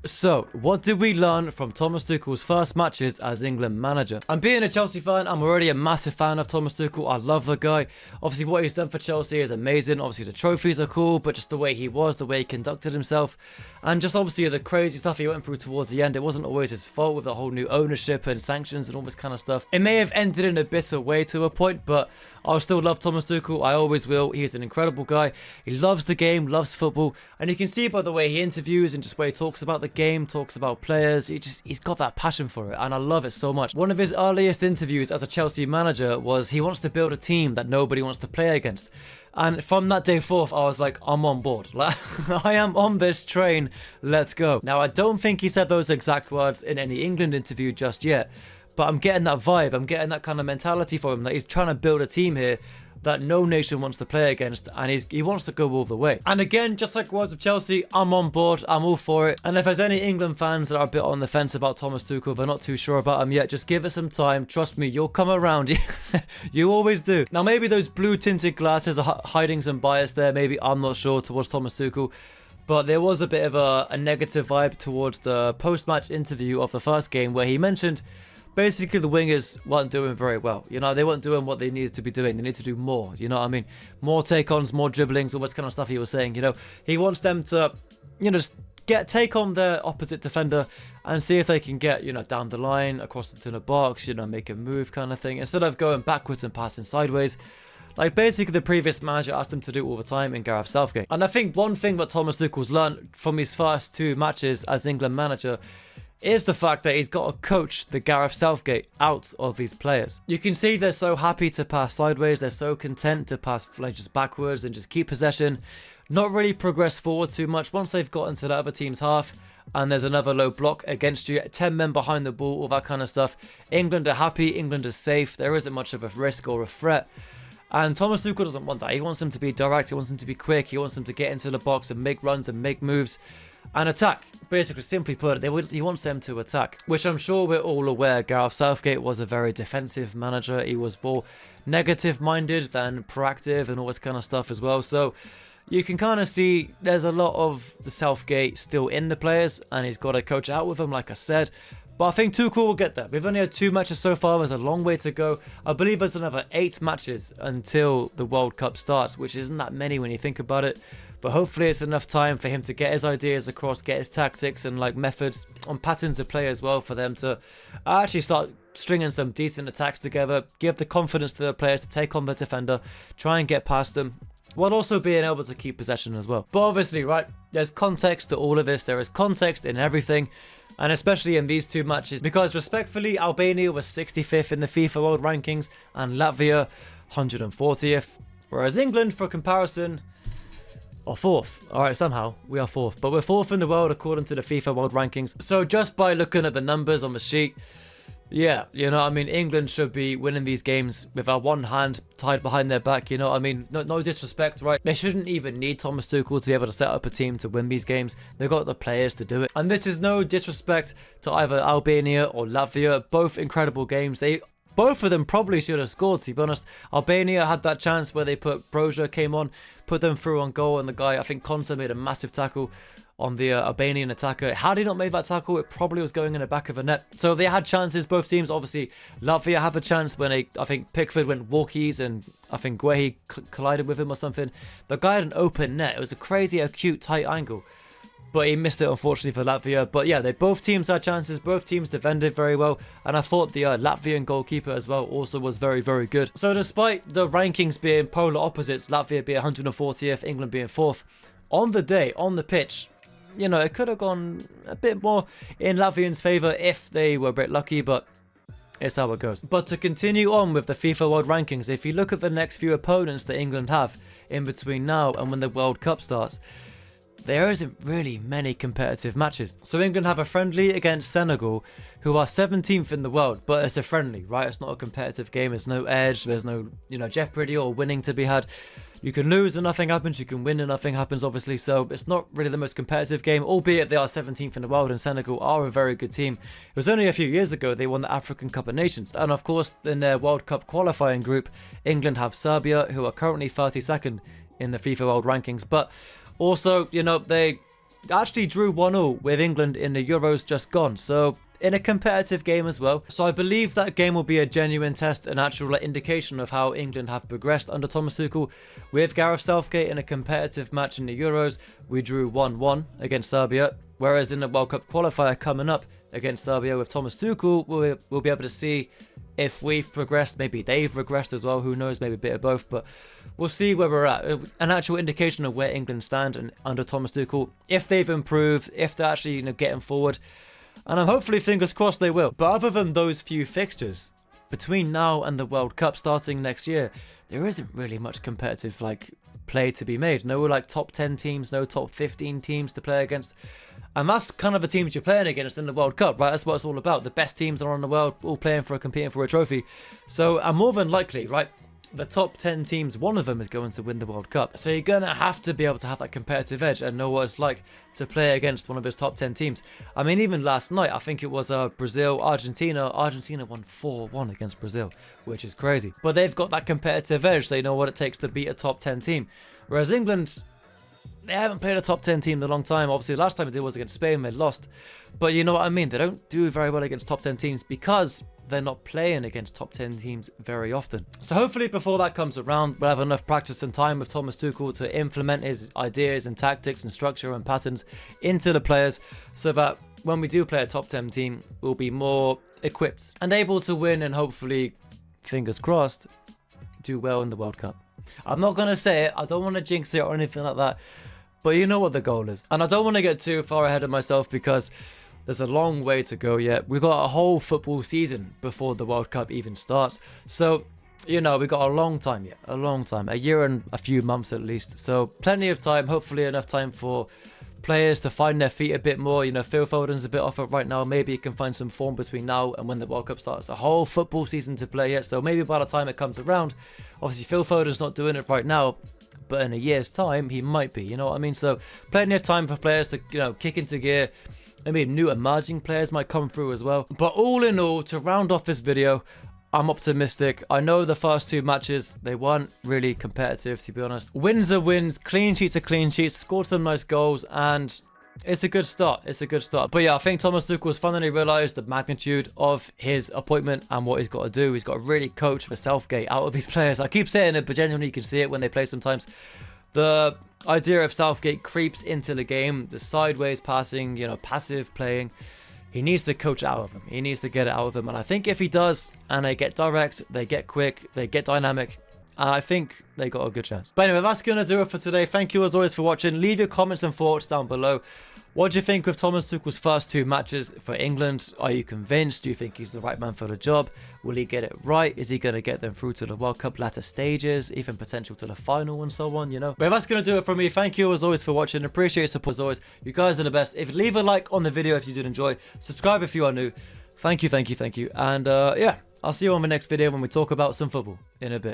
So, what did we learn from Thomas Tuchel's first matches as England manager? And being a Chelsea fan, I'm already a massive fan of Thomas Tuchel. I love the guy. Obviously, what he's done for Chelsea is amazing. Obviously, the trophies are cool, but just the way he was, the way he conducted himself, and just obviously the crazy stuff he went through towards the end, it wasn't always his fault with the whole new ownership and sanctions and all this kind of stuff. It may have ended in a bitter way to a point, but I'll still love Thomas Tuchel. I always will. He's an incredible guy. He loves the game, loves football, and you can see by the way he interviews and just the way he talks about the game, talks about players. He's got that passion for it, and I love it so much. One of his earliest interviews as a Chelsea manager was he wants to build a team that nobody wants to play against. And from that day forth, I was like, I'm on board. Like, I am on this train. Let's go. Now, I don't think he said those exact words in any England interview just yet, but I'm getting that vibe. I'm getting that kind of mentality from him that he's trying to build a team here that no nation wants to play against, and he wants to go all the way. And again, just like it was with Chelsea, I'm on board, I'm all for it. And if there's any England fans that are a bit on the fence about Thomas Tuchel, they're not too sure about him yet, just give it some time. Trust me, you'll come around. You always do. Now, maybe those blue tinted glasses are hiding some bias there, maybe, I'm not sure, towards Thomas Tuchel. But there was a bit of a negative vibe towards the post-match interview of the first game where he mentioned basically the wingers weren't doing very well. You know, they weren't doing what they needed to be doing. They need to do more. You know what I mean? More take-ons, more dribblings, all this kind of stuff he was saying. You know, he wants them to, you know, just take on their opposite defender and see if they can get, you know, down the line, across into the box, you know, make a move kind of thing. Instead of going backwards and passing sideways, like basically the previous manager asked him to do all the time in Gareth Southgate. And I think one thing that Thomas Tuchel's learned from his first two matches as England manager is the fact that he's got to coach the Gareth Southgate out of these players. You can see they're so happy to pass sideways, they're so content to pass like just backwards and just keep possession, not really progress forward too much. Once they've got into the other team's half and there's another low block against you, 10 men behind the ball, all that kind of stuff, England are happy, England is safe, there isn't much of a risk or a threat. And Thomas Tuchel doesn't want that. He wants them to be direct, he wants them to be quick, he wants them to get into the box and make runs and make moves and attack. Basically, simply put, he wants them to attack, which I'm sure we're all aware Gareth Southgate was a very defensive manager. He was more negative-minded than proactive and all this kind of stuff as well. So you can kind of see there's a lot of the Southgate still in the players, and he's got to coach out with them, like I said. But I think Tuchel will get there. We've only had 2 matches so far. There's a long way to go. I believe there's another 8 matches until the World Cup starts, which isn't that many when you think about it. But hopefully it's enough time for him to get his ideas across, get his tactics and like methods on patterns of play as well, for them to actually start stringing some decent attacks together, give the confidence to the players to take on the defender, try and get past them, while also being able to keep possession as well. But obviously, right, there's context to all of this. There is context in everything. And especially in these 2 matches, because respectfully, Albania was 65th in the FIFA World Rankings and Latvia 140th, whereas England, for comparison, are 4th. Alright, somehow we are 4th, but we're 4th in the world according to the FIFA World Rankings. So just by looking at the numbers on the sheet, yeah, you know what I mean, England should be winning these games with our one hand tied behind their back, you know what I mean, no disrespect, right? They shouldn't even need Thomas Tuchel to be able to set up a team to win these games. They've got the players to do it. And this is no disrespect to either Albania or Latvia, both incredible games. Both of them probably should have scored, to be honest. Albania had that chance where they put Broja came on, put them through on goal, and the guy, I think Konsa, made a massive tackle on the Albanian attacker. Had he not made that tackle, it probably was going in the back of the net. So they had chances, both teams. Obviously, Latvia had the chance when I think Pickford went walkies and I think Guehi collided with him or something. The guy had an open net. It was a crazy, acute, tight angle. But he missed it, unfortunately, for Latvia. But yeah, both teams had chances. Both teams defended very well. And I thought the Latvian goalkeeper as well also was very, very good. So despite the rankings being polar opposites, Latvia being 140th, England being 4th, on the day, on the pitch, you know, it could have gone a bit more in Latvians' favour if they were a bit lucky, but it's how it goes. But to continue on with the FIFA World Rankings, if you look at the next few opponents that England have in between now and when the World Cup starts, there isn't really many competitive matches. So England have a friendly against Senegal, who are 17th in the world, but it's a friendly, right? It's not a competitive game. There's no edge. There's no, you know, jeopardy or winning to be had. You can lose and nothing happens. You can win and nothing happens, obviously. So it's not really the most competitive game, albeit they are 17th in the world and Senegal are a very good team. It was only a few years ago they won the African Cup of Nations. And of course, in their World Cup qualifying group, England have Serbia, who are currently 32nd in the FIFA World Rankings. But also, you know, they actually drew 1-1 with England in the Euros just gone. So in a competitive game as well. So I believe that game will be a genuine test, an actual indication of how England have progressed under Thomas Tuchel. With Gareth Southgate in a competitive match in the Euros, we drew 1-1 against Serbia. Whereas in the World Cup qualifier coming up against Serbia with Thomas Tuchel, we'll be able to see if we've progressed. Maybe they've regressed as well. Who knows? Maybe a bit of both. But we'll see where we're at. An actual indication of where England stand and under Thomas Tuchel. If they've improved, if they're actually getting forward. And I'm hopefully, fingers crossed, they will. But other than those few fixtures, between now and the World Cup starting next year, there isn't really much competitive play to be made. No top 10 teams, no top 15 teams to play against. And that's kind of the teams you're playing against in the World Cup, right? That's what it's all about. The best teams are on the world, all competing for a trophy. So, and more than likely, right, the top 10 teams, one of them is going to win the World Cup. So you're going to have to be able to have that competitive edge and know what it's like to play against one of those top 10 teams. I mean, even last night, I think it was Brazil, Argentina. Argentina won 4-1 against Brazil, which is crazy. But they've got that competitive edge. They know what it takes to beat a top 10 team. Whereas England, they haven't played a top 10 team in a long time. Obviously, the last time they did was against Spain. They lost. But you know what I mean? They don't do very well against top 10 teams because they're not playing against top 10 teams very often. So hopefully before that comes around, we'll have enough practice and time with Thomas Tuchel to implement his ideas and tactics and structure and patterns into the players so that when we do play a top 10 team, we'll be more equipped and able to win and hopefully, fingers crossed, do well in the World Cup. I'm not going to say it. I don't want to jinx it or anything like that. But you know what the goal is. And I don't want to get too far ahead of myself because there's a long way to go yet. We've got a whole football season before the World Cup even starts. So, we've got a long time yet. A long time. A year and a few months at least. So, plenty of time. Hopefully enough time for players to find their feet a bit more. Phil Foden's a bit off it right now. Maybe he can find some form between now and when the World Cup starts. A whole football season to play yet. So, maybe by the time it comes around, obviously Phil Foden's not doing it right now. But in a year's time, he might be. You know what I mean? So, plenty of time for players to, kick into gear. Maybe new emerging players might come through as well. But all in all, to round off this video, I'm optimistic. I know the first two matches, they weren't really competitive, to be honest. Wins are wins, clean sheets are clean sheets, scored some nice goals, and it's a good start. It's a good start. But yeah, I think Thomas Tuchel's finally realised the magnitude of his appointment and what he's got to do. He's got to really coach for Southgate out of his players. I keep saying it, but genuinely you can see it when they play sometimes. The idea of Southgate creeps into the game, the sideways passing, passive playing. He needs to coach it out of them. He needs to get it out of them. And I think if he does, and they get direct, they get quick, they get dynamic, I think they got a good chance. But anyway, that's going to do it for today. Thank you as always for watching. Leave your comments and thoughts down below. What do you think of Thomas Tuchel's first two matches for England? Are you convinced? Do you think he's the right man for the job? Will he get it right? Is he going to get them through to the World Cup latter stages? Even potential to the final and so on, But that's going to do it from me. Thank you as always for watching. Appreciate your support as always. You guys are the best. Leave a like on the video if you did enjoy. Subscribe if you are new. Thank you. And yeah, I'll see you on the next video when we talk about some football in a bit.